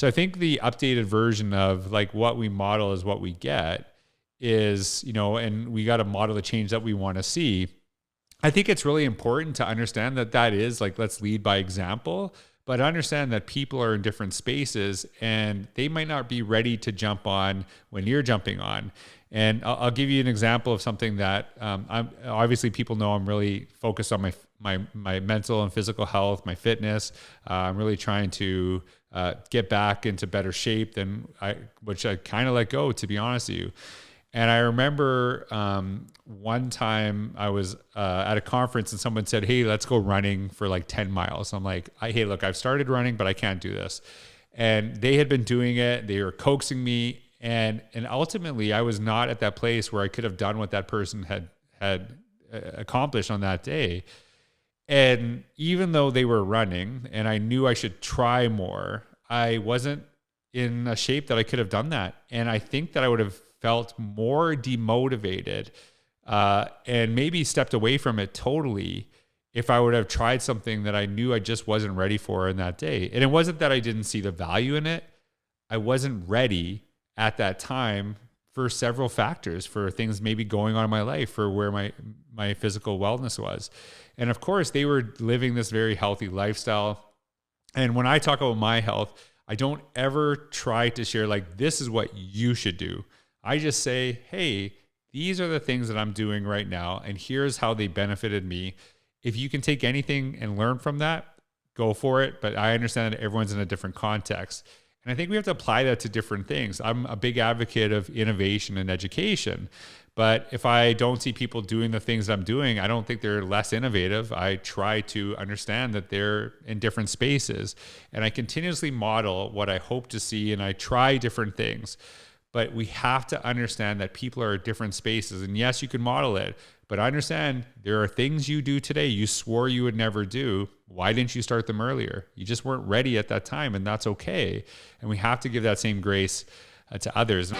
So I think the updated version of like what we model is what we get is, and we got to model the change that we want to see. I think it's really important to understand that is like, let's lead by example, but understand that people are in different spaces and they might not be ready to jump on when you're jumping on. And I'll give you an example of something that I'm obviously people know I'm really focused on my mental and physical health, my fitness. I'm really trying to get back into better shape which I kind of let go, to be honest with you. And I remember one time I was at a conference and someone said, "Hey, let's go running for like 10 miles." I'm like, "Hey, look, I've started running, but I can't do this." And they had been doing it. They were coaxing me. And ultimately, I was not at that place where I could have done what that person had accomplished on that day. And even though they were running and I knew I should try more, I wasn't in a shape that I could have done that. And I think that I would have felt more demotivated and maybe stepped away from it totally if I would have tried something that I knew I just wasn't ready for in that day. And it wasn't that I didn't see the value in it. I wasn't ready at that time for several factors, for things maybe going on in my life, for where my physical wellness was. And of course, they were living this very healthy lifestyle. And when I talk about my health, I don't ever try to share like, this is what you should do. I just say, hey, these are the things that I'm doing right now, and here's how they benefited me. If you can take anything and learn from that, go for it. But I understand that everyone's in a different context. And I think we have to apply that to different things. I'm a big advocate of innovation and education. But if I don't see people doing the things I'm doing, I don't think they're less innovative. I try to understand that they're in different spaces. And I continuously model what I hope to see, and I try different things. But we have to understand that people are at different spaces. And yes, you can model it, but understand there are things you do today you swore you would never do. Why didn't you start them earlier? You just weren't ready at that time, and that's okay. And we have to give that same grace to others.